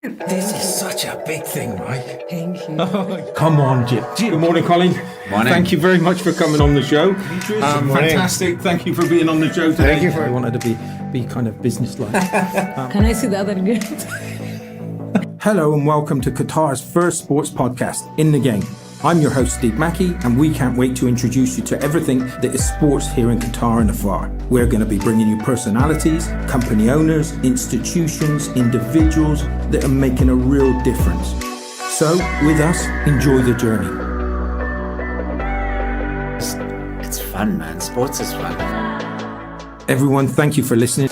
This is such a big thing, right? Thank you. Come on, Jim. Good morning, Colin. Morning. Thank you very much for coming on the show. Fantastic. Thank you for being on the show today. Thank you for- I wanted to be kind of businesslike. Can I see the other girl? Hello and welcome to Qatar's first sports podcast, In the Game. I'm your host, Steve Mackey, and we can't wait to introduce you to everything that is sports here in Qatar and afar. We're going to be bringing you personalities, company owners, institutions, individuals that are making a real difference. So, with us, enjoy the journey. It's fun, man. Sports is fun. Everyone, thank you for listening.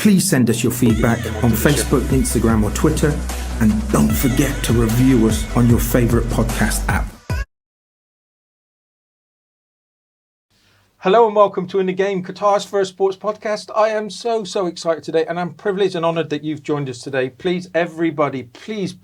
Please send us your feedback on Facebook, Instagram, or Twitter. And don't forget to review us on your favorite podcast app. Hello and welcome to In the Game, Qatar's first sports podcast. I am so excited today, and I'm privileged and honoured that you've joined us today. Please, everybody, please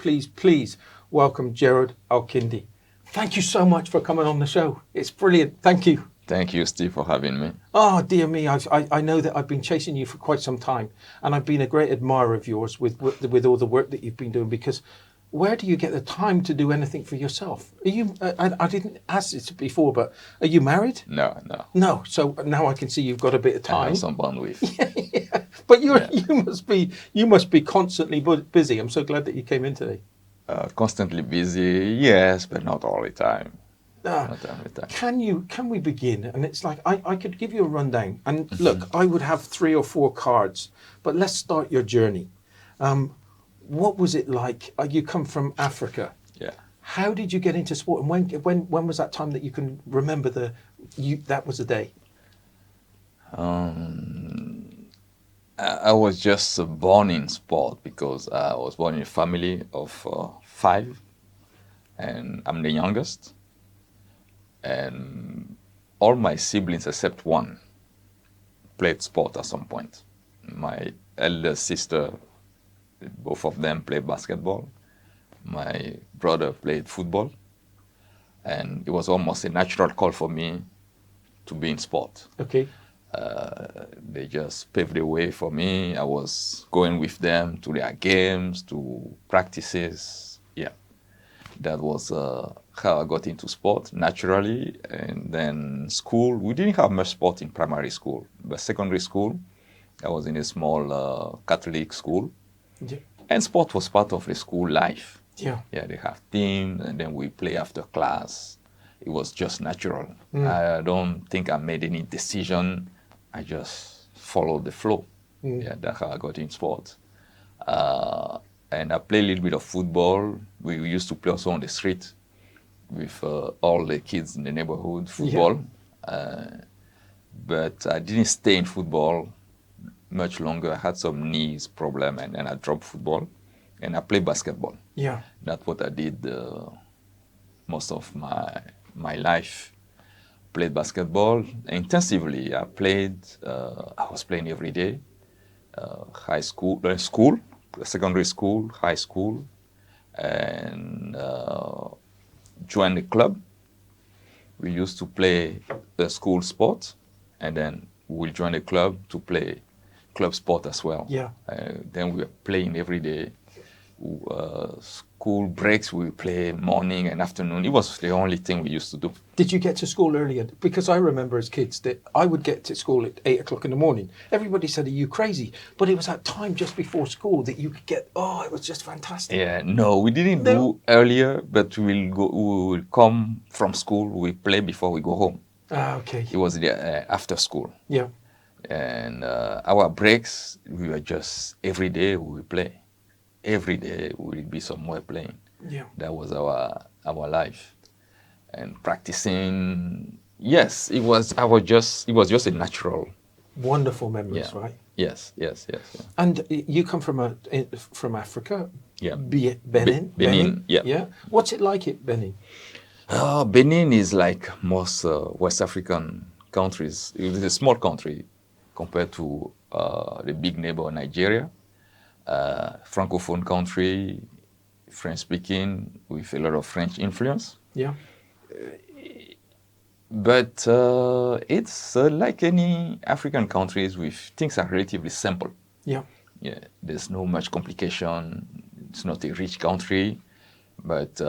welcome Gerard AlKindy. Thank you so much for coming on the show. It's brilliant. Thank you. Thank you, Steve, for having me. Oh, dear me. I know that I've been chasing you for quite some time, and I've been a great admirer of yours with all the work that you've been doing, because where do you get the time to do anything for yourself? Are you? I didn't ask this before, but are you married? No. No. So now I can see you've got a bit of I time. have some bandwidth. Yeah. But you must be constantly busy. I'm so glad that you came in today. Constantly busy, yes, but not all the time. Not all the time. Can we begin? And it's like I could give you a rundown. And look, I would have 3 or 4 cards, but let's start your journey. What was it like? You come from Africa. Yeah. How did you get into sport? And when was that time that you can remember that was the day? I was just born in sport because I was born in a family of 5, and I'm the youngest. And all my siblings except one played sport at some point. My elder sister, both of them played basketball. My brother played football. And it was almost a natural call for me to be in sport. Okay. They just paved the way for me. I was going with them to their games, to practices. Yeah, that was how I got into sport naturally. And then school, we didn't have much sport in primary school, but secondary school, I was in a small Catholic school. Yeah. And sport was part of the school life. Yeah. Yeah, they have teams, and then we play after class. It was just natural. I don't think I made any decision. I just followed the flow. Yeah, that's how I got in sport. And I played a little bit of football. We used to play also on the street with all the kids in the neighborhood, football. Yeah. But I didn't stay in football much longer. I had some knees problem, and then I dropped football, and I played basketball. Yeah. That's what I did most of my life. Played basketball intensively. I was playing every day. Secondary school, high school, and joined the club. We used to play the school sport, and then we'll join the club to play club sport as well. Yeah. Then we were playing every day. School breaks, we play morning and afternoon. It was the only thing we used to do. Did you get to school earlier? Because I remember as kids that I would get to school at 8 o'clock in the morning. Everybody said, are you crazy? But it was that time just before school that you could get, it was just fantastic. Yeah, no, we didn't do earlier, but we will come from school, we play before we go home. Okay. It was after school. Yeah. And our breaks, we were just, every day we would play. Every day we would be somewhere playing. Yeah. That was our life. And practicing, yes, it was just a natural. Wonderful memories, right? Yes. And you come from Africa? Yeah. Benin? Benin, yeah. Yeah. What's it like at Benin? Benin is like most West African countries. It is a small country compared to the big neighbor Nigeria. Francophone country, French speaking, with a lot of French influence. Yeah. But it's like any African countries, with things are relatively simple. Yeah. Yeah, there's no much complication. It's not a rich country, but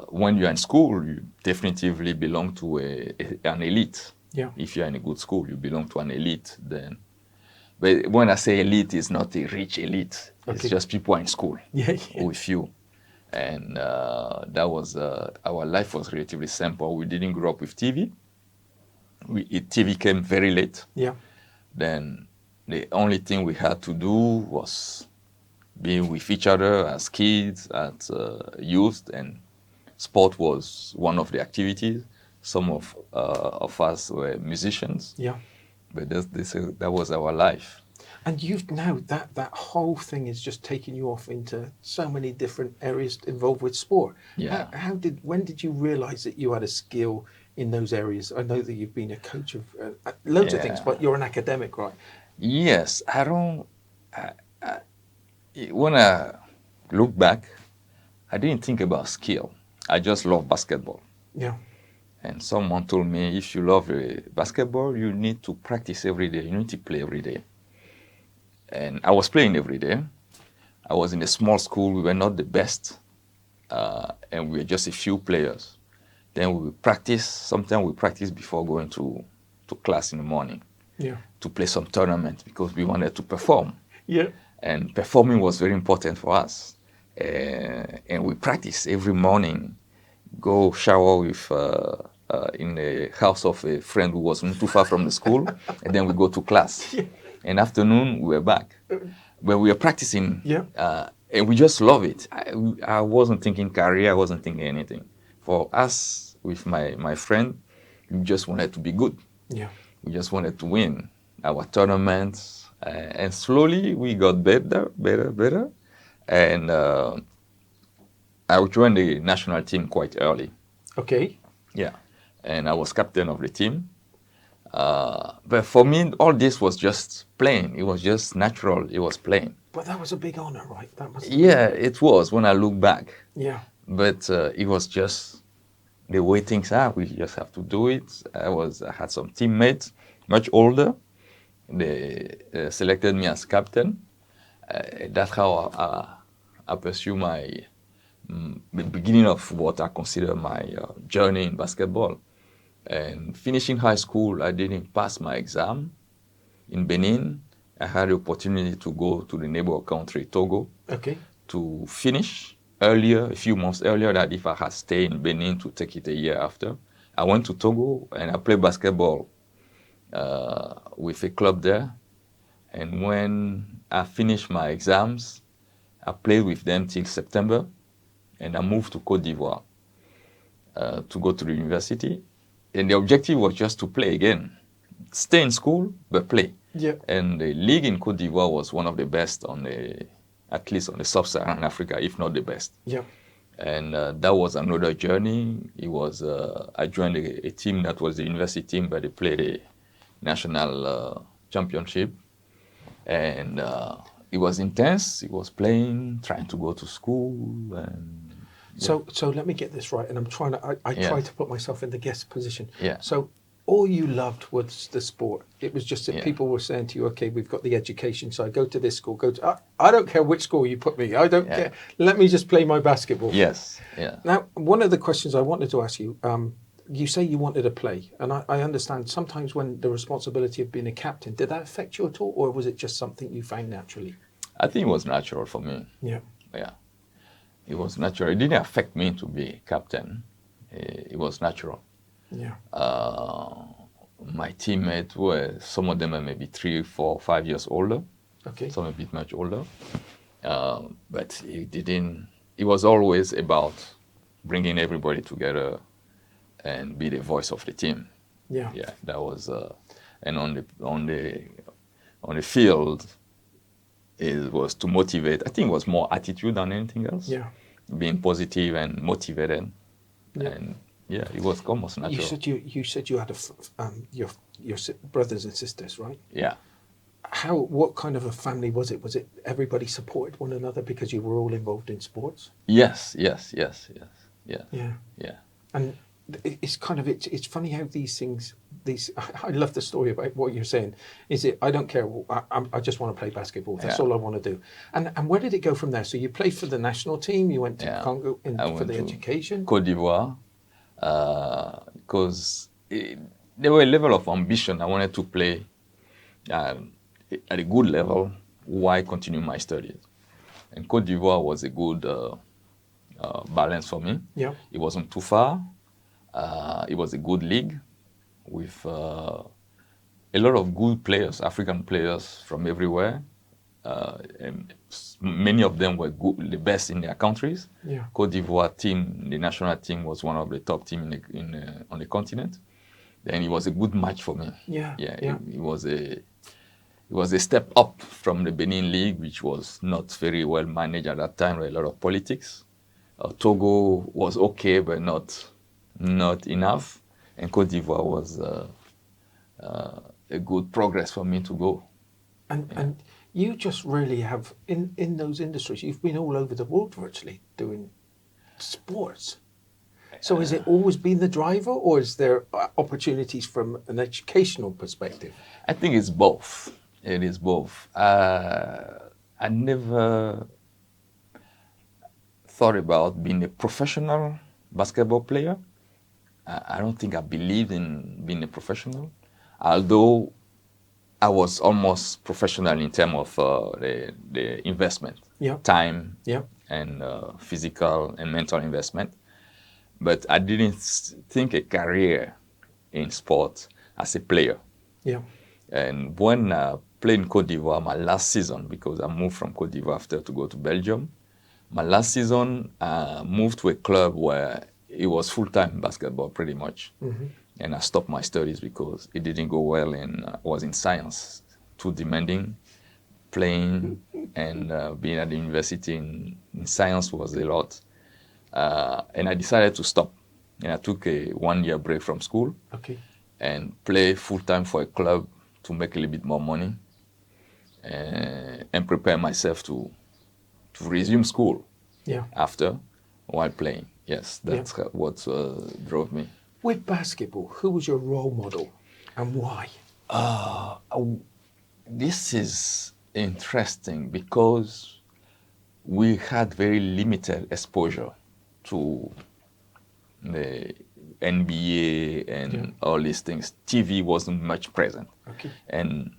when you're in school, you definitively belong to an elite. Yeah. If you're in a good school, you belong to an elite. Then, but when I say elite, it's not a rich elite. It's Okay. just people in school Yeah. with you. And that was our life was relatively simple. We didn't grow up with TV. TV came very late. Yeah. Then the only thing we had to do was be with each other as kids, as youth, and sport was one of the activities. Some of us were musicians, Yeah. but that was our life. And you've now, that whole thing is just taking you off into so many different areas involved with sport. Yeah. When did you realize that you had a skill in those areas? I know that you've been a coach of loads of things, Yeah. but you're an academic, right? Yes, when I look back, I didn't think about skill. I just love basketball. Yeah. And someone told me, if you love basketball, you need to practice every day. You need to play every day. And I was playing every day. I was in a small school. We were not the best. And we were just a few players. Then we would practice. Sometimes we practice before going to class in the morning Yeah. to play some tournament because we wanted to perform. Yeah. And performing was very important for us. And we practice every morning, go shower with in the house of a friend who was not too far from the school, and then we go to class. Yeah. In afternoon, we were back. But we were practicing, Yeah. and we just love it. I wasn't thinking career, I wasn't thinking anything. For us, with my friend, we just wanted to be good. Yeah. We just wanted to win our tournaments. And slowly we got better. And I joined the national team quite early. Okay. Yeah. And I was captain of the team. But for me, all this was just playing. It was just natural. It was playing. But that was a big honor, right? That was. Yeah, it was when I look back. Yeah. But it was just the way things are. We just have to do it. I had some teammates, much older. They selected me as captain. That's how I pursue the beginning of what I consider my journey in basketball. And finishing high school, I didn't pass my exam in Benin. I had the opportunity to go to the neighbor country, Togo, Okay. to finish earlier, a few months earlier, than if I had stayed in Benin to take it a year after. I went to Togo and I played basketball with a club there. And when I finished my exams, I played with them till September, and I moved to Côte d'Ivoire to go to the university. And the objective was just to play again, stay in school, but play. Yeah. And the league in Côte d'Ivoire was one of the best at least on the sub-Saharan Africa, if not the best. Yeah. And that was another journey. It was I joined a team that was the university team, but they played a national championship. And it was intense. It was playing, trying to go to school. And So let me get this right, and I'm trying to. I Yeah. try to put myself in the guest position. Yeah. So all you loved was the sport. It was just that Yeah. people were saying to you, "Okay, we've got the education side. Go to this school. Go to. I don't care which school you put me. I don't Yeah. care. Let me just play my basketball." Yes, yeah. Now, one of the questions I wanted to ask you. You say you wanted to play, and I understand sometimes when the responsibility of being a captain, did that affect you at all, or was it just something you found naturally? I think it was natural for me. Yeah. Yeah. It was natural. It didn't affect me to be captain. It was natural. Yeah. My teammates some of them are maybe 3, 4, 5 years older. Okay. Some a bit much older. But it was always about bringing everybody together and be the voice of the team. Yeah. Yeah, that was, and on the field, it was to motivate. I think it was more attitude than anything else. Yeah. Being positive and motivated, Yeah. and yeah, it was almost natural. You said you had your brothers and sisters, right? Yeah. What kind of a family was it? Was it everybody supported one another because you were all involved in sports? Yes. Yeah. Yeah. Yeah. And it's kind of it's funny how these things. I love the story about what you're saying. Is it? I don't care. I just want to play basketball. That's all I want to do. And where did it go from there? So you played for the national team. You went to Congo for the education. Côte d'Ivoire, because there were a level of ambition. I wanted to play at a good level while continuing my studies. And Côte d'Ivoire was a good balance for me. Yeah. It wasn't too far. It was a good league with a lot of good players, African players from everywhere. And many of them were good, the best in their countries. Yeah. Côte d'Ivoire team, the national team, was one of the top teams on the continent. And it was a good match for me. Yeah. It was a step up from the Benin League, which was not very well managed at that time. There were a lot of politics. Togo was okay, but not enough. And Côte d'Ivoire was a good progress for me to go. And you just really have, in those industries, you've been all over the world virtually doing sports. So has it always been the driver, or is there opportunities from an educational perspective? I think it's both. It is both. I never thought about being a professional basketball player. I don't think I believed in being a professional, although I was almost professional in terms of the investment, time, and physical and mental investment. But I didn't think a career in sport as a player. Yeah. And when I played in Côte d'Ivoire, my last season, because I moved from Côte d'Ivoire after to go to Belgium, my last season I moved to a club where it was full-time basketball pretty much. Mm-hmm. And I stopped my studies because it didn't go well, and I was in science, too demanding. Playing and being at the university in science was a lot. And I decided to stop. And I took a 1-year break from school and play full-time for a club to make a little bit more money and prepare myself to resume school after while playing. Yes, that's what drove me. With basketball, who was your role model and why? This is interesting because we had very limited exposure to the NBA and all these things. TV wasn't much present. And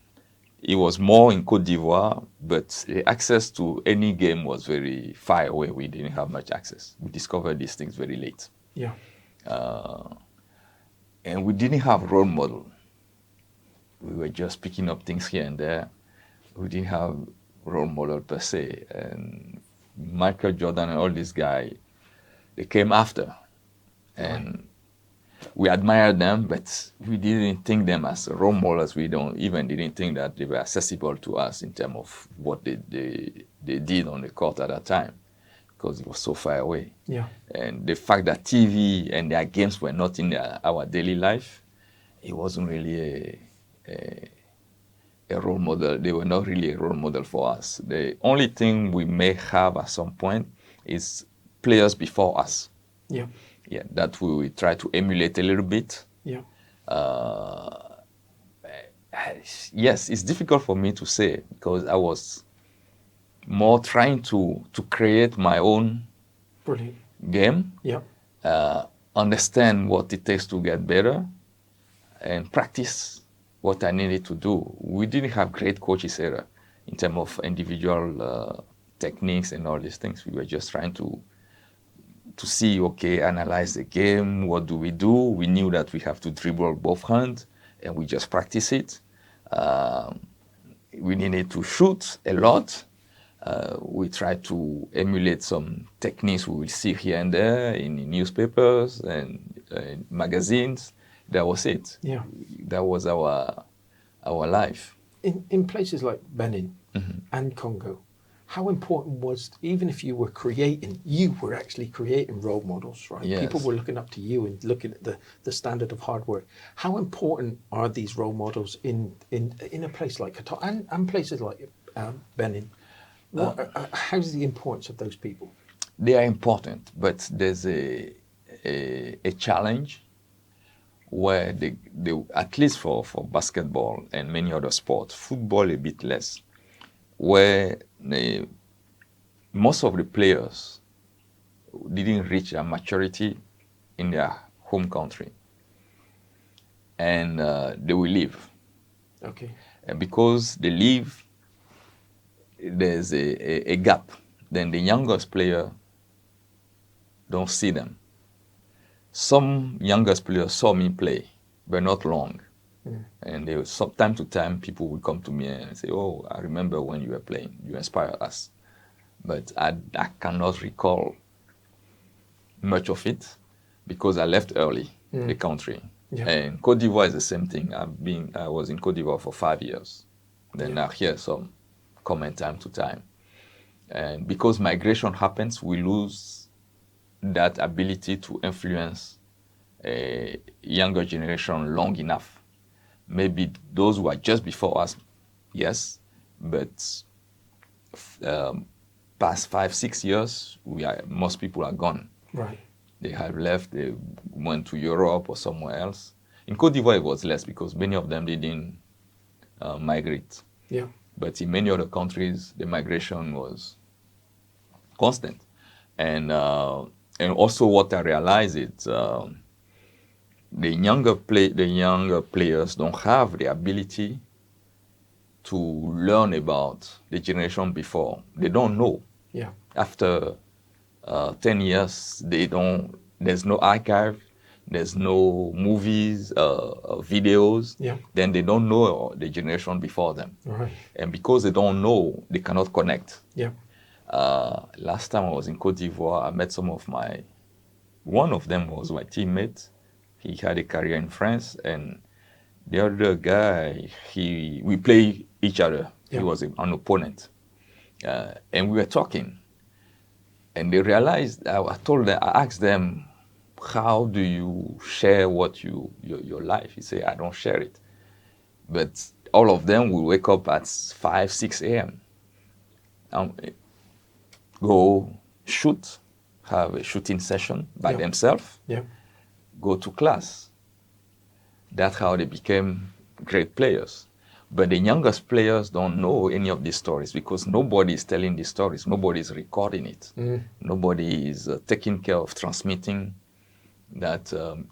it was more in Côte d'Ivoire, but the access to any game was very far away. We didn't have much access. We discovered these things very late. Yeah. And we didn't have role model. We were just picking up things here and there. We didn't have role model per se. And Michael Jordan and all these guys, they came after. And we admired them, but we didn't think them as role models. We didn't think that they were accessible to us in terms of what they did on the court at that time, because it was so far away. Yeah. And the fact that TV and their games were not in our daily life, it wasn't really a role model. They were not really a role model for us. The only thing we may have at some point is players before us. Yeah. Yeah, that we try to emulate a little bit. Yeah. Yes, it's difficult for me to say because I was more trying to create my own game. Yeah. Understand what it takes to get better and practice what I needed to do. We didn't have great coaches either in terms of individual techniques and all these things. We were just trying to see, analyze the game, what do? We knew that we have to dribble both hands, and we just practice it. We needed to shoot a lot. We tried to emulate some techniques we will see here and there in newspapers and magazines. That was it. Yeah. That was our life. In places like Benin and Congo, how important was, even if you were actually creating role models, right? Yes. People were looking up to you and looking at the standard of hard work. How important are these role models in a place like Qatar and places like Benin? How's the importance of those people? They are important, but there's a a challenge where they at least for basketball and many other sports, football a bit less, where most of the players didn't reach their maturity in their home country, and they will leave. Okay. And because they leave, there's a gap. Then the youngest player don't see them. Some youngest players saw me play, but not long. And from time to time, people would come to me and say, "Oh, I remember when you were playing. You inspired us." But I cannot recall much of it because I left early the country. Yeah. And Côte d'Ivoire is the same thing. I was in Côte d'Ivoire for 5 years. Then I hear some comment time to time. And because migration happens, we lose that ability to influence a younger generation long enough. Maybe those who are just before us, yes, but past 5-6 years, most people are gone. Right. They have left, they went to Europe or somewhere else. In Côte d'Ivoire, it was less because many of them didn't migrate. Yeah. But in many other countries, the migration was constant. And also what I realized is the younger players don't have the ability to learn about the generation before. They don't know. Yeah. After 10 years, there's no archive, there's no movies, videos. Yeah. Then they don't know the generation before them. Right. And because they don't know, they cannot connect. Yeah. Last time I was in Côte d'Ivoire, I met one of them was my teammate. He had a career in France, and the other guy, we play each other. Yeah. He was an opponent. And we were talking. And they realized, I asked them, how do you share your life? He said, I don't share it. But all of them will wake up at 5, 6 a.m. Go shoot, have a shooting session by themselves, go to class. That's how they became great players. But the youngest players don't know any of these stories because nobody is telling these stories. Nobody is recording it. Nobody is taking care of transmitting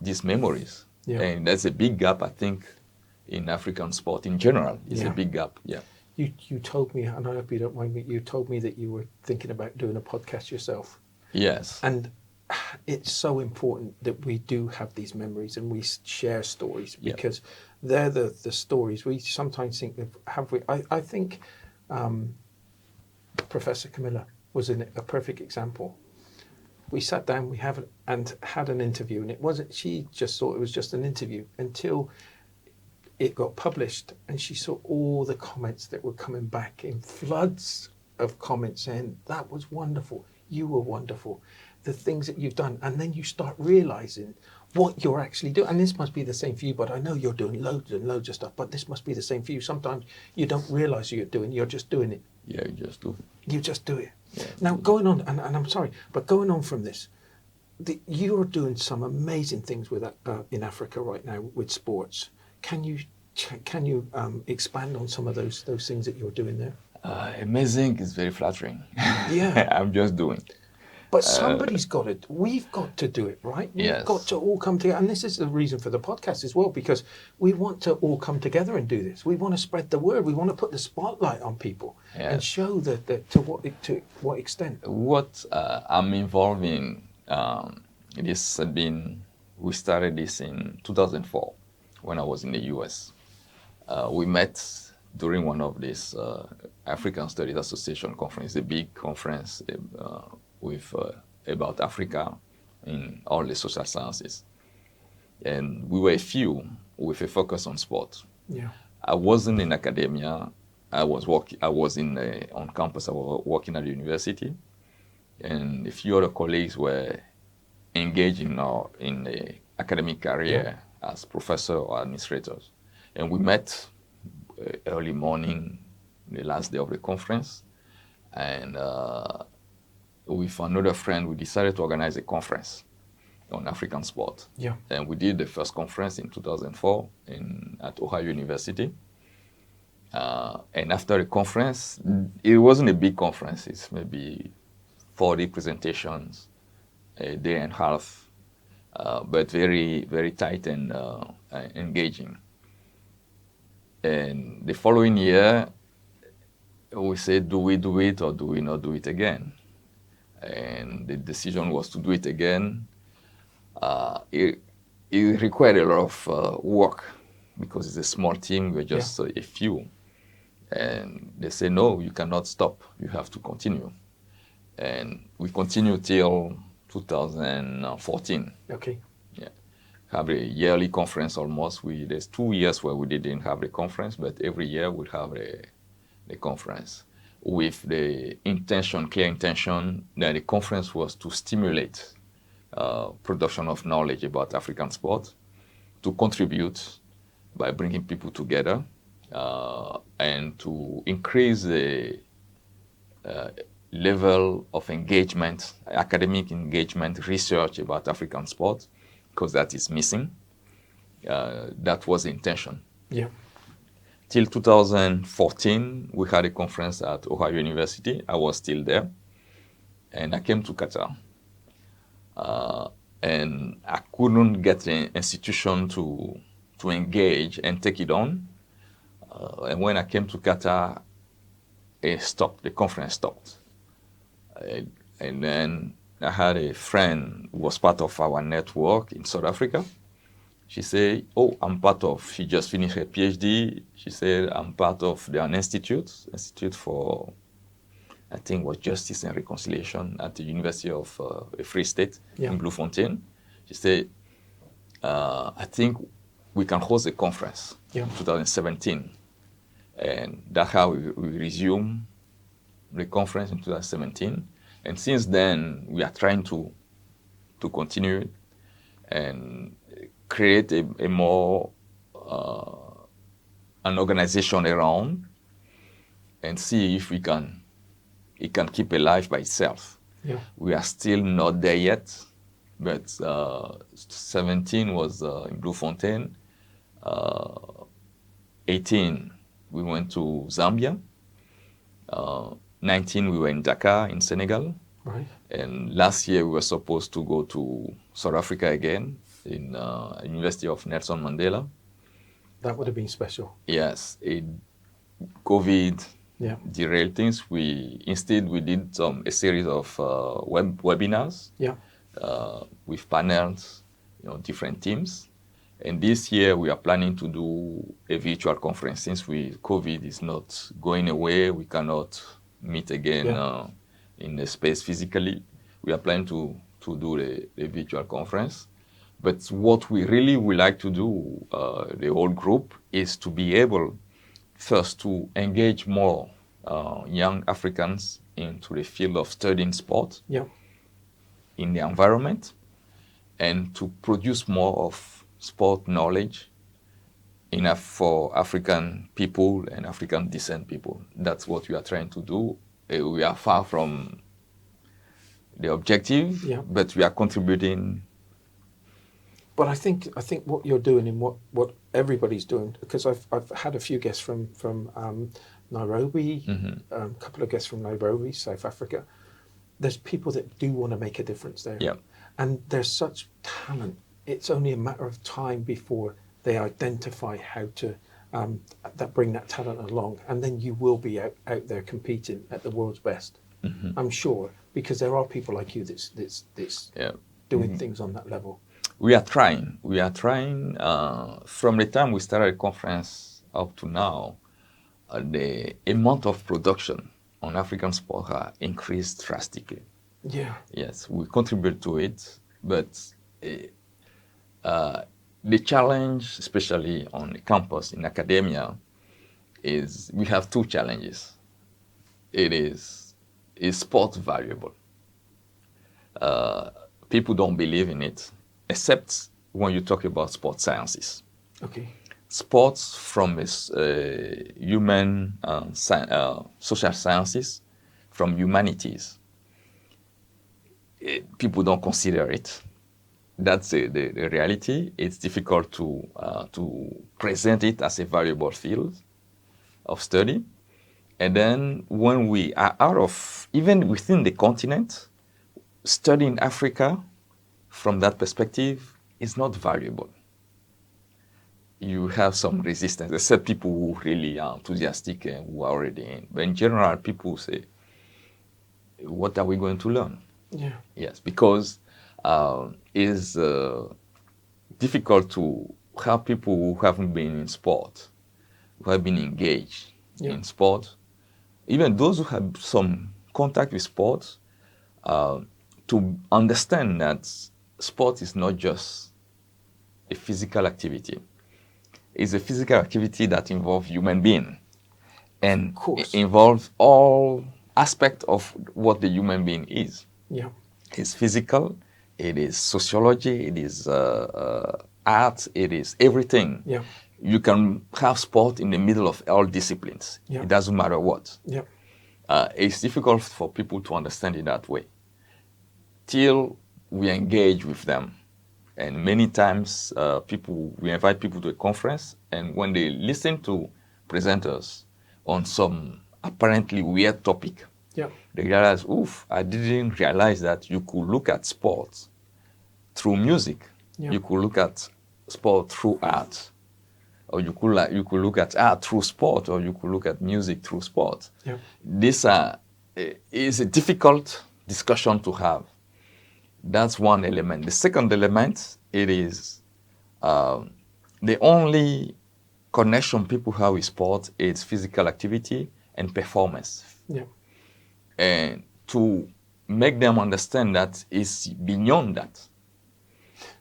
these memories. Yeah. And that's a big gap, I think, in African sport in general. It's a big gap, yeah. You told me, and I hope you don't mind me, you told me that you were thinking about doing a podcast yourself. Yes. And it's so important that we do have these memories and we share stories because they're the stories. We sometimes think, I think Professor Camilla was a perfect example. We sat down, had an interview, and she just thought it was just an interview until it got published, and she saw all the comments that were coming back in floods of comments saying, that was wonderful, you were wonderful, the things that you've done. And then you start realizing what you're actually doing. And this must be the same for you, but I know you're doing loads and loads of stuff, but this must be the same for you. Sometimes you don't realize you're just doing it. Yeah, you just do. You just do it. Yeah, now, going on, and I'm sorry, but going on from this, you're doing some amazing things with in Africa right now with sports. Can you expand on some of those things that you're doing there? Amazing is very flattering. Yeah. I'm just doing. But somebody's got it. We've got to do it, right? We've got to all come together. And this is the reason for the podcast as well, because we want to all come together and do this. We want to spread the word. We want to put the spotlight on people and show that to what extent. What I'm involved in, we started this in 2004 when I was in the US. We met during one of these African Studies Association conference, a big conference with about Africa in all the social sciences. And we were a few with a focus on sport. Yeah. I wasn't in academia. I was on campus. I was working at the university. And a few other colleagues were engaged in the academic career as professor or administrators. And we met early morning, the last day of the conference. And with another friend, we decided to organize a conference. on African sport. Yeah. And we did the first conference in 2004 at Ohio University. And after the conference, it wasn't a big conference. It's maybe 40 presentations, a day and a half, but very, very tight and engaging. And the following year, we said, do we do it or do we not do it again? And the decision was to do it again. It required a lot of work because it's a small team. We're just a few. And they say, no, you cannot stop. You have to continue. And we continued till 2014. Okay. Yeah. Have a yearly conference almost. There's 2 years where we didn't have the conference, but every year we'll have the conference with the clear intention that the conference was to stimulate production of knowledge about African sport, to contribute by bringing people together, and to increase the level of engagement, academic engagement, research about African sport, because that is missing. That was the intention. Yeah. Till 2014, we had a conference at Ohio University. I was still there. And I came to Qatar. And I couldn't get an institution to engage and take it on. And when I came to Qatar, it stopped. The conference stopped. And then I had a friend who was part of our network in South Africa. She said, she just finished her PhD. She said, I'm part of an Institute for, I think, was Justice and Reconciliation at the University of a Free State in Bloemfontein. She said, I think we can host a conference in 2017. And that's how we resumed the conference in 2017. And since then, we are trying to continue it and create a more an organization around and see if it can keep alive by itself. Yeah. We are still not there yet, but 17 was in Bloemfontein. 18 we went to Zambia. 19 we were in Dakar in Senegal. Right. And last year we were supposed to go to South Africa again in University of Nelson Mandela. That would have been special. Yes, COVID derailed things. We did a series of webinars with panels, different teams. And this year we are planning to do a virtual conference. Since COVID is not going away, we cannot meet again in the space physically. We are planning to do the virtual conference. But what we really would like to do, the whole group, is to be able first to engage more young Africans into the field of studying sport in the environment, and to produce more of sport knowledge enough for African people and African descent people. That's what we are trying to do. We are far from the objective, but we are contributing. But I think what you're doing and what everybody's doing, because I've had a few guests from Nairobi, a couple of guests from Nairobi, South Africa. There's people that do want to make a difference there. Yeah. And there's such talent. It's only a matter of time before they identify how to bring that talent along, and then you will be out there competing at the world's best. I'm sure, because there are people like you that's doing things on that level. We are trying. From the time we started the conference up to now, the amount of production on African sport has increased drastically. Yeah. Yes, we contribute to it, but the challenge, especially on the campus in academia, is we have two challenges. Is sport valuable? People don't believe in it, except when you talk about sports sciences. Okay. Sports from human social sciences, from humanities, people don't consider it. that's the reality. It's difficult to present it as a valuable field of study. And then when we are out of, even within the continent, studying Africa from that perspective is not valuable. You have some resistance, except people who really are enthusiastic and who are already in. But in general, people say, what are we going to learn? Yeah. Yes, because it's difficult to have people who haven't been in sport, who have been engaged in sport, even those who have some contact with sports, to understand that sport is not just a physical activity. It's a physical activity that involves human being and involves all aspects of what the human being is. Yeah. It's physical, it is sociology, it is art, it is everything. Yeah. You can have sport in the middle of all disciplines. Yeah. It doesn't matter what. Yeah. It's difficult for people to understand it that way till we engage with them. And many times we invite people to a conference, and when they listen to presenters on some apparently weird topic, they realize, oof, I didn't realize that you could look at sports through music. You could look at sport through art. Or you could look at art through sport, or you could look at music through sport. This is a difficult discussion to have. That's one element. The second element, it is the only connection people have with sport is physical activity and performance. And to make them understand that it's beyond that.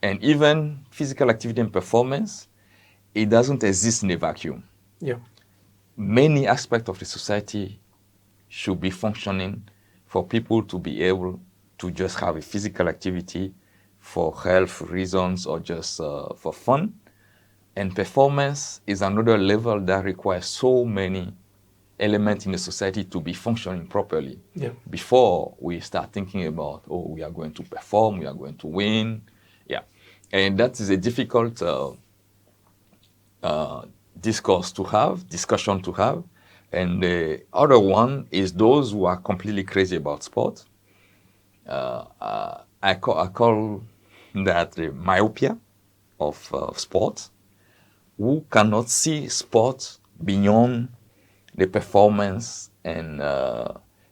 And even physical activity and performance, it doesn't exist in a vacuum. Many aspects of the society should be functioning for people to be able to just have a physical activity for health reasons or just for fun. And performance is another level that requires so many elements in the society to be functioning properly before we start thinking about, oh, we are going to perform, we are going to win. And that is a difficult discussion to have. And the other one is those who are completely crazy about sport. I call that the myopia of sport, who cannot see sport beyond the performance and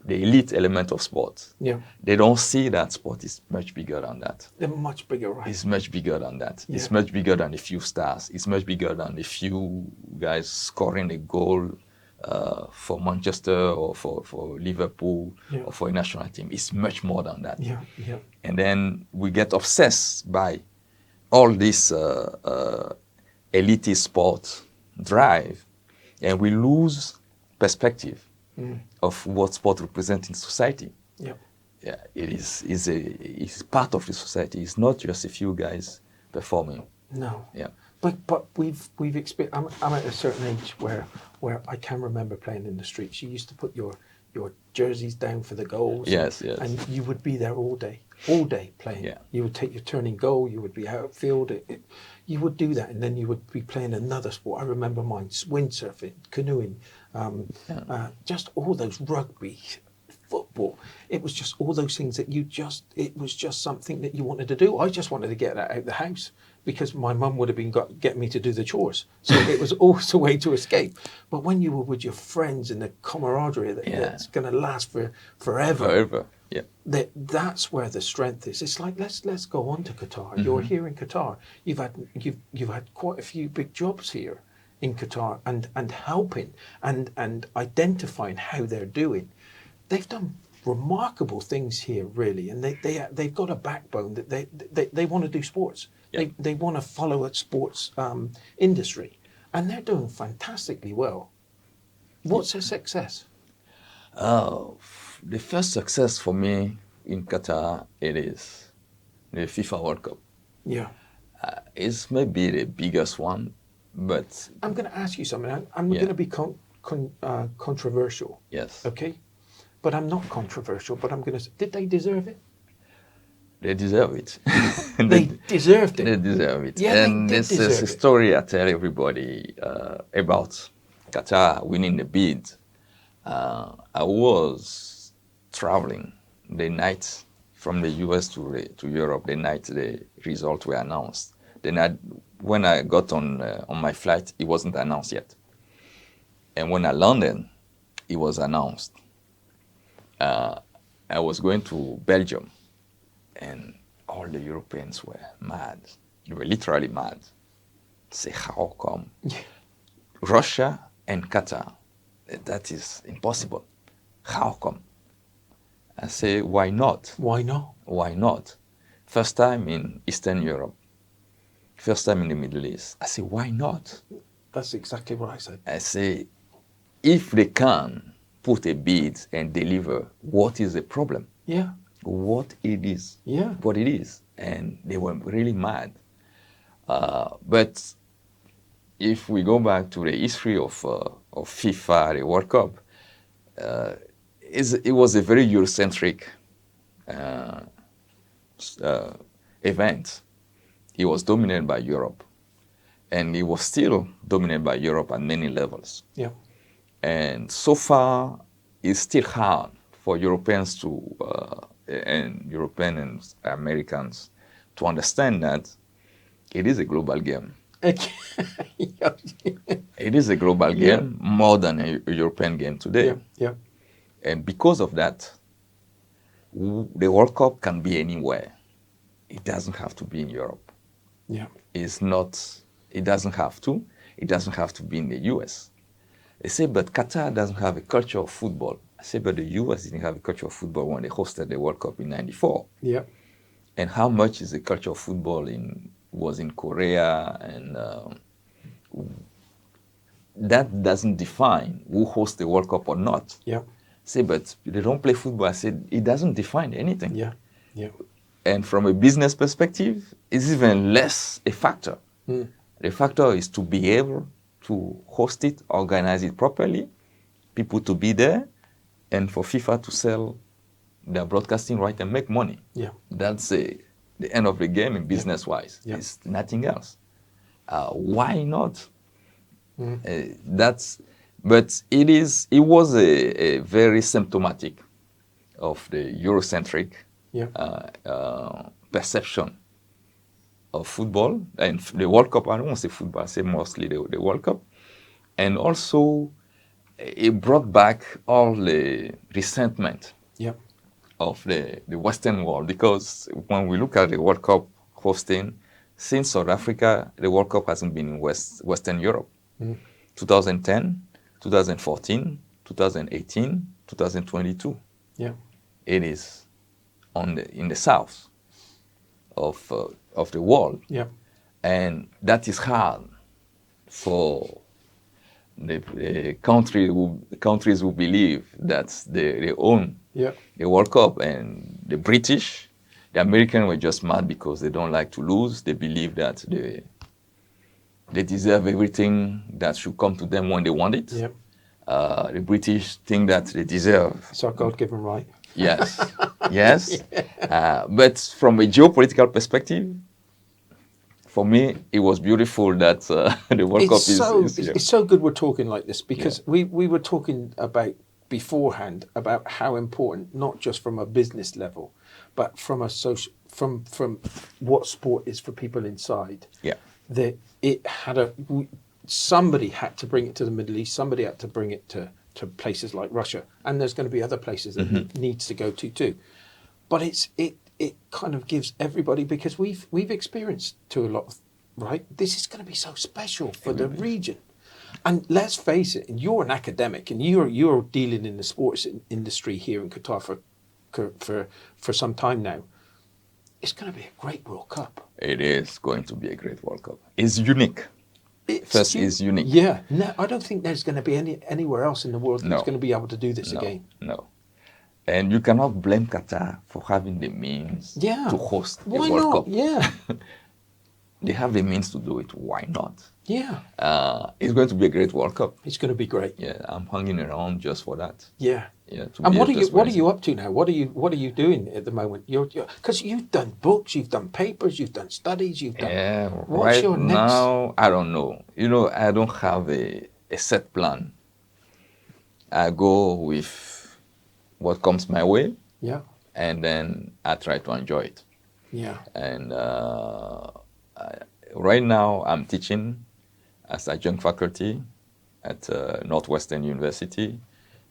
the elite element of sport. They don't see that sport is much bigger than that. They're much bigger, right? It's much bigger than that. It's much bigger than a few stars. It's much bigger than a few guys scoring a goal for Manchester or for Liverpool or for a national team. It's much more than that. And then we get obsessed by all this elitist sport drive, and we lose perspective of what sport represents in society. It is part of the society. It's not just a few guys performing. But we've experienced. I'm at a certain age where I can remember playing in the streets. You used to put your jerseys down for the goals. And you would be there all day playing. You would take your turning goal. You would be outfield. You would do that, and then you would be playing another sport. I remember mine: windsurfing, canoeing, just all those rugby, football. It was just all those things that it was just something that you wanted to do. I just wanted to get that out of the house because my mum would have been getting me to do the chores. So it was always a way to escape. But when you were with your friends and the camaraderie that's going to last forever. That's where the strength is. It's like let's go on to Qatar. You're here in Qatar. You've had quite a few big jobs here in Qatar and helping and identifying how they're doing. They've done remarkable things here, really, and they've got a backbone that they want to do sports. They want to follow a sports industry, and they're doing fantastically well. What's a success? The first success for me in Qatar, it is the FIFA World Cup. It's maybe the biggest one, but I'm going to ask you something. I'm going to be controversial. Okay. But I'm not controversial, but I'm going to say, did they deserve it? They deserve it. They deserved it. They deserve it. Yeah, and they did this is deserve a it. story I tell everybody about Qatar winning the bid. I was traveling the night from the US to Europe, the night the results were announced. When I got on my flight, it wasn't announced yet. And when I landed, it was announced. I was going to Belgium, and all the Europeans were mad. They were literally mad. Say, how come? Russia and Qatar, that is impossible. How come? I say, why not? Why not? Why not? First time in Eastern Europe. First time in the Middle East. I say, why not? That's exactly what I said. I say, if they can put a bid and deliver, what is the problem? Yeah. What it is. Yeah. What it is. And they were really mad. But if we go back to the history of FIFA, the World Cup, it was a very Eurocentric event. It was dominated by Europe. And it was still dominated by Europe at many levels. Yeah. And so far, it's still hard for Europeans and European and Americans to understand that it is a global game. It is a global game more than a European game today. Yeah. Yeah. And because of that, the World Cup can be anywhere. It doesn't have to be in Europe. Yeah. It doesn't have to. It doesn't have to be in the US. They say, but Qatar doesn't have a culture of football. I say, but the US didn't have a culture of football when they hosted the World Cup in '94. Yeah. And how much is the culture of football was in Korea, and that doesn't define who hosts the World Cup or not. Yeah. Say, but they don't play football. I said, it doesn't define anything. Yeah. Yeah. And from a business perspective, it's even less a factor. The factor is to be able to host it, organize it properly, people to be there, and for FIFA to sell their broadcasting right and make money. Yeah. That's the end of the game in business-wise. Yeah. It's nothing else. Why not? But it was a very symptomatic of the Eurocentric perception of football and the World Cup. I don't want to say football, I say mostly the World Cup. And also, it brought back all the resentment of the Western world, because when we look at the World Cup hosting, since South Africa, the World Cup hasn't been in Western Europe. 2010, 2014, 2018, 2022. Yeah. It is in the south of the world. Yeah. And that is hard for the countries who believe that they own the World Cup. And the British, the Americans were just mad because they don't like to lose. They believe that they deserve everything that should come to them when they want it. Yep. The British think that they deserve. It's our God-given right. Yes, yes. But from a geopolitical perspective, for me, it was beautiful that the World Cup is here. It's so good we're talking like this, because we were talking about beforehand about how important, not just from a business level, but from a social, from what sport is for people inside. Yeah. That it had somebody had to bring it to the Middle East, somebody had to bring it to places like Russia, and there's going to be other places that it needs to go to too. But it kind of gives everybody, because we've experienced to a lot of, right? This is going to be so special for the region. And let's face it, you're an academic and you're dealing in the sports industry here in Qatar for some time now. It's going to be a great World Cup. It is going to be a great World Cup. It's unique. It's unique. Yeah. No, I don't think there's going to be anywhere else in the world that's going to be able to do this again. No. And you cannot blame Qatar for having the means to host the World Cup. Yeah. they have the means to do it. Why not? Yeah. It's going to be a great World Cup. It's going to be great. Yeah, I'm hanging around just for that. Yeah. Yeah. And what are you up to now? What are you doing at the moment? You're because you've done books, you've done papers, you've done studies, you've done. Yeah. What's right your next? now, I don't know. I don't have a set plan. I go with what comes my way, Yeah. and then I try to enjoy it. Yeah. And right now, I'm teaching as adjunct faculty at Northwestern University,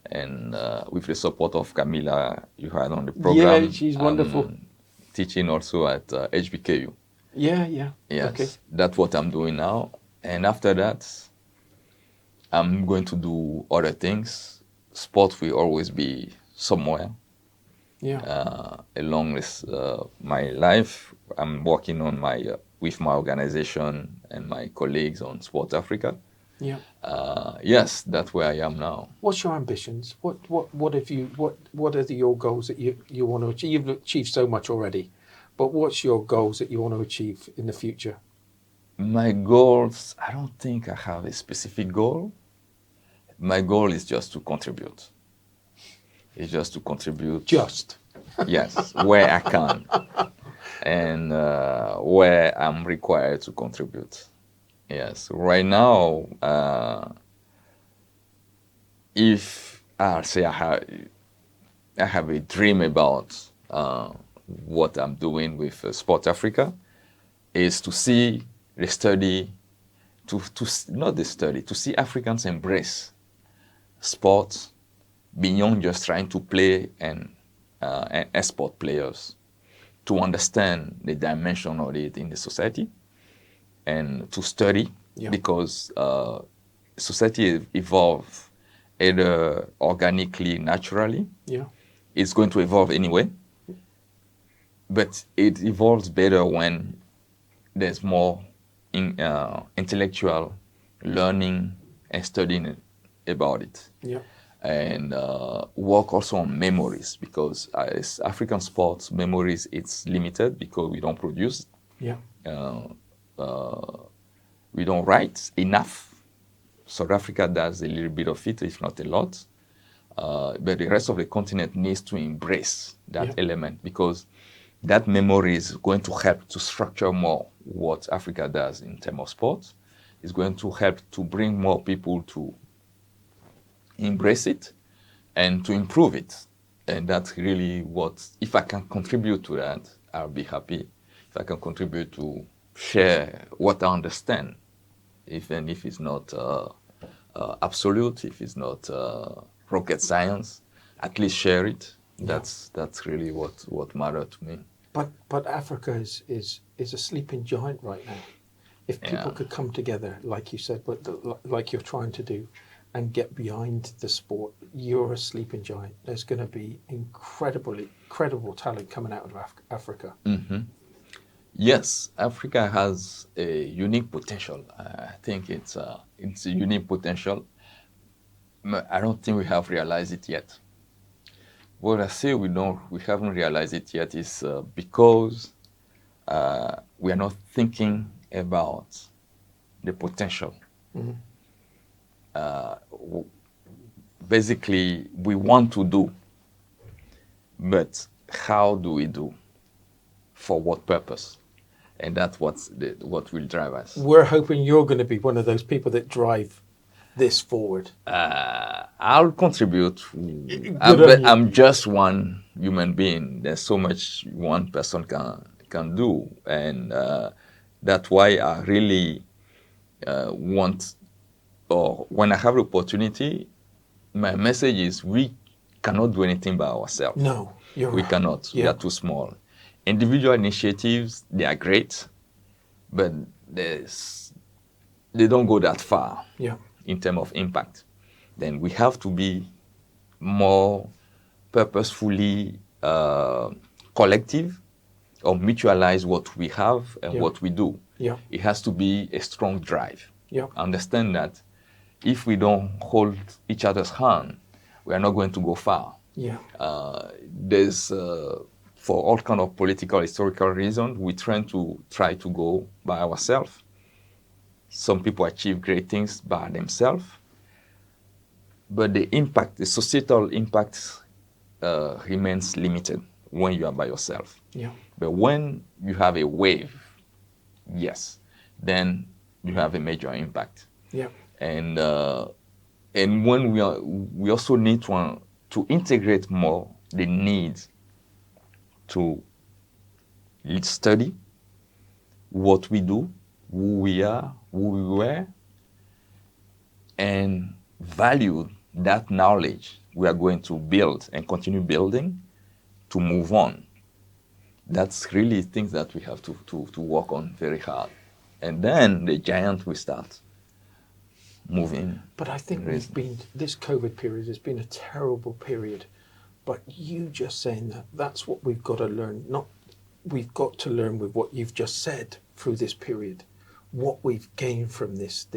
and with the support of Camila, you had on the program. Yeah, she's wonderful. Teaching also at HBKU. Yeah. Yeah. Yes, Okay. that's what I'm doing now. And after that, I'm going to do other things. Sport will always be somewhere Yeah. along this my life. I'm working on with my organization and my colleagues on Sport Africa. Yeah. Yes, that's where I am now. What's your ambitions? What have you? What are your goals that you want to achieve? You've achieved so much already, but what's your goals that you want to achieve in the future? My goals, I don't think I have a specific goal. My goal is just to contribute. It's just to contribute. Just. Yes, where I can, and where I'm required to contribute. Yes, right now, if I say I have a dream about what I'm doing with Sport Africa, is to see the study, to see Africans embrace sports beyond just trying to play and export players, to understand the dimension of it in the society, and to study, because society evolves either organically, naturally. Yeah. It's going to evolve anyway, but it evolves better when there's more intellectual learning and studying about it. Yeah. And work also on memories, because as African sports, memories, it's limited because we don't produce. Yeah. We don't write enough. South Africa does a little bit of it, if not a lot. But the rest of the continent needs to embrace that element, because that memory is going to help to structure more what Africa does in terms of sports. It's going to help to bring more people to embrace it and to improve it. And that's really what, if I can contribute to that, I'll be happy. If I can contribute to share what I understand, even if it's not absolute, if it's not rocket science, at least share it. That's really what matters to me. But Africa is a sleeping giant right now. If people could come together, like you said, but like you're trying to do, and get behind the sport, you're a sleeping giant. There's going to be incredible talent coming out of Africa. Mm-hmm. Yes, Africa has a unique potential. I think it's a unique potential. I don't think we have realized it yet. What I say we haven't realized it yet is because we are not thinking about the potential. Mm-hmm. Basically, we want to do, but how do we do? For what purpose? And that's what will drive us. We're hoping you're going to be one of those people that drive this forward. I'll contribute. I'm just one human being. There's so much one person can do, and that's why I really want. Or when I have the opportunity, my message is we cannot do anything by ourselves. No, we cannot. Yeah. We are too small. Individual initiatives, they are great, but they don't go that far in terms of impact. Then we have to be more purposefully collective, or mutualize what we have and what we do. Yeah. It has to be a strong drive. Yeah. Understand that if we don't hold each other's hand, we are not going to go far. Yeah. There's for all kind of political, historical reasons, we try to go by ourselves. Some people achieve great things by themselves, but the impact, the societal impact, remains limited when you are by yourself. Yeah. But when you have a wave, yes, then you have a major impact. Yeah. And when we also need to integrate more the needs to study what we do, who we are, who we were, and value that knowledge we are going to build and continue building to move on. That's really things that we have to work on very hard. And then the giant will start moving. But I think this COVID period has been a terrible period. But you just saying that's what we've got to learn. We've got to learn with what you've just said through this period, what we've gained from this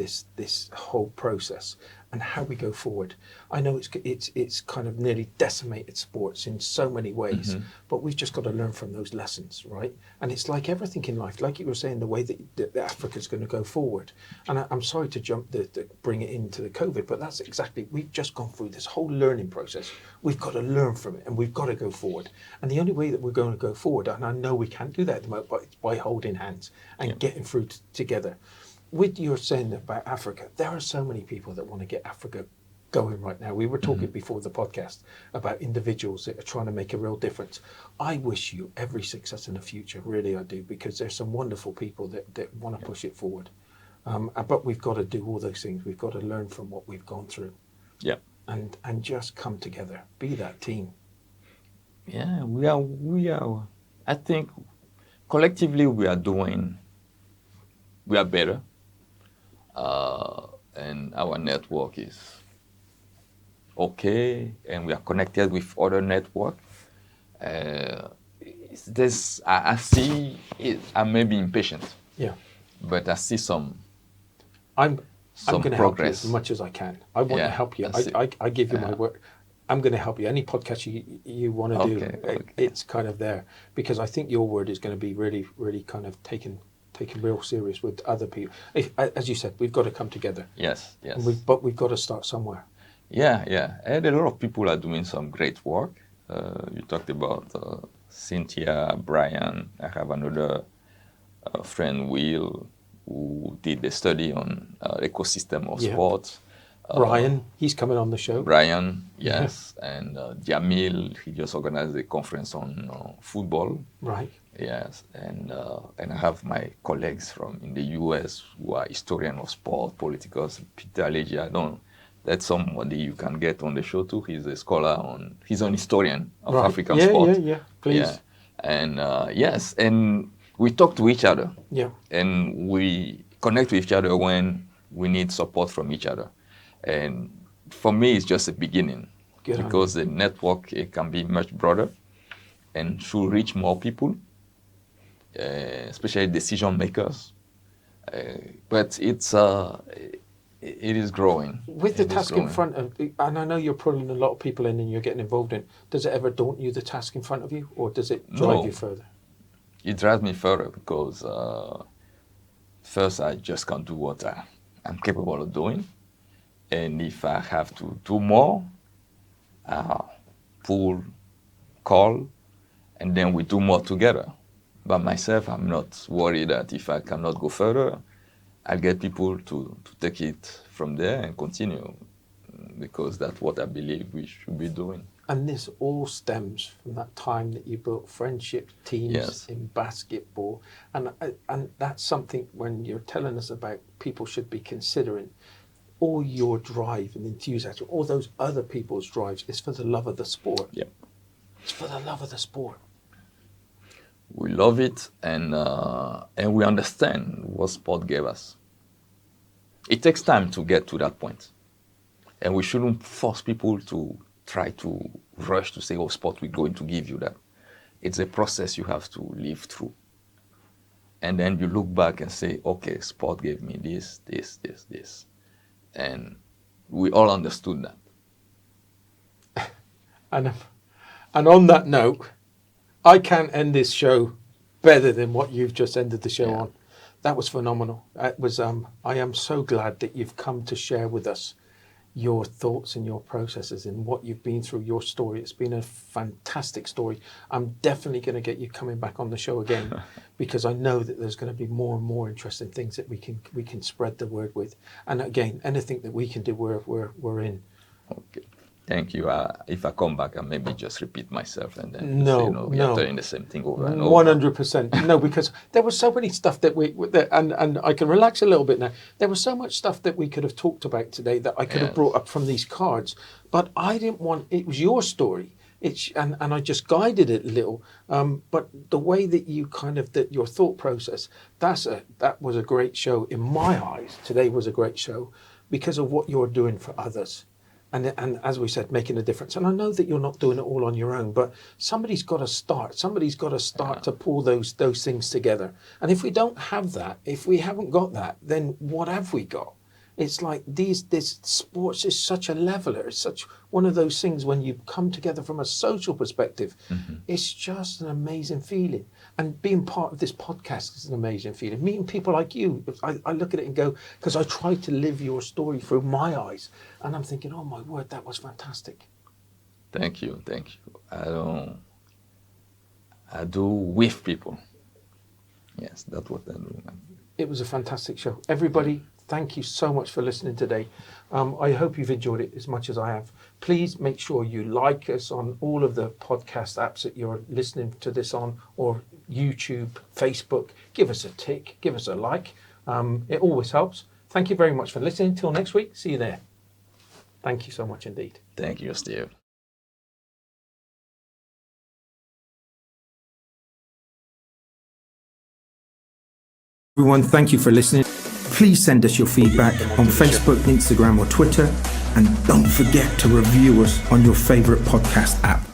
whole process and how we go forward. I know it's kind of nearly decimated sports in so many ways, but we've just got to learn from those lessons, right? And it's like everything in life, like you were saying, the way that Africa's going to go forward. And I'm sorry to bring it into the COVID, but that's exactly, we've just gone through this whole learning process. We've got to learn from it and we've got to go forward. And the only way that we're going to go forward, and I know we can't do that at the moment, but it's by holding hands and getting through together. With your saying about Africa, there are so many people that want to get Africa going right now. We were talking before the podcast about individuals that are trying to make a real difference. I wish you every success in the future, really I do, because there's some wonderful people that want to push it forward. But we've got to do all those things. We've got to learn from what we've gone through. Yeah. And just come together, be that team. Yeah, we are. I think collectively we are better. And our network is okay, and we are connected with other network. I see it. I may be impatient. Yeah. But I see some. I'm going to help you progress. as much as I can. I want to help you. I give you my word. I'm going to help you. Any podcast you want to do, it's kind of there, because I think your word is going to be really, really kind of taken real serious with other people. As you said, we've got to come together. Yes. But we've got to start somewhere. Yeah. And a lot of people are doing some great work. You talked about Cynthia, Brian. I have another friend, Will, who did a study on ecosystem of sports. Brian, he's coming on the show. Brian, yes. And Jamil, he just organized a conference on football. Right. Yes, and I have my colleagues in the US who are historians of sport, politicals. Peter Aleji, that's somebody you can get on the show too. He's a scholar he's an historian of African sport. Yeah, please. Yeah. And yes, and we talk to each other. Yeah. And we connect with each other when we need support from each other. And for me, it's just a beginning. Because the network, it can be much broader and should reach more people. Especially decision makers, but it is growing. With the task in front of, and I know you're pulling a lot of people in and you're getting involved in. Does it ever daunt you, the task in front of you, or does it drive you further? It drives me further because first I just can't do what I'm capable of doing, and if I have to do more, pull, call, and then we do more together. By myself, I'm not worried that if I cannot go further, I'll get people to take it from there and continue, because that's what I believe we should be doing. And this all stems from that time that you built friendship teams in basketball. And that's something, when you're telling us about people should be considering, all your drive and enthusiasm, all those other people's drives, is for the love of the sport. Yep. It's for the love of the sport. We love it, and we understand what sport gave us. It takes time to get to that point, and we shouldn't force people to try to rush to say, "Oh, sport, we're going to give you that." It's a process you have to live through, and then you look back and say, "Okay, sport gave me this, and we all understood that." And on that note, I can't end this show better than what you've just ended the show on. That was phenomenal. It was. I am so glad that you've come to share with us your thoughts and your processes and what you've been through, your story. It's been a fantastic story. I'm definitely going to get you coming back on the show again because I know that there's going to be more and more interesting things that we can spread the word with. And again, anything that we can do, we're in. Okay. Thank you. If I come back, I maybe just repeat myself and then we are doing the same thing over and over. 100%. No, because there was so many stuff that and I can relax a little bit now. There was so much stuff that we could have talked about today that I could have brought up from these cards, but I didn't want. It was your story. And I just guided it a little. But the way that you your thought process, that was a great show in my eyes. Today was a great show because of what you're doing for others. And as we said, making a difference. And I know that you're not doing it all on your own, but somebody's got to start. Somebody's got to start to pull those things together. And if we don't have that, if we haven't got that, then what have we got? It's like this sports is such a leveler. It's such one of those things when you come together from a social perspective. It's just an amazing feeling. And being part of this podcast is an amazing feeling. Meeting people like you, I look at it and go, because I try to live your story through my eyes. And I'm thinking, oh my word, that was fantastic. Thank you. I do with people. Yes, that's what I do. It was a fantastic show. Everybody, thank you so much for listening today. I hope you've enjoyed it as much as I have. Please make sure you like us on all of the podcast apps that you're listening to this on, or YouTube, Facebook. Give us a tick, give us a like. It always helps. Thank you very much for listening. Till next week, see you there. Thank you so much indeed. Thank you, Steve. Everyone, thank you for listening. Please send us your feedback on Facebook, Instagram or Twitter. And don't forget to review us on your favorite podcast app.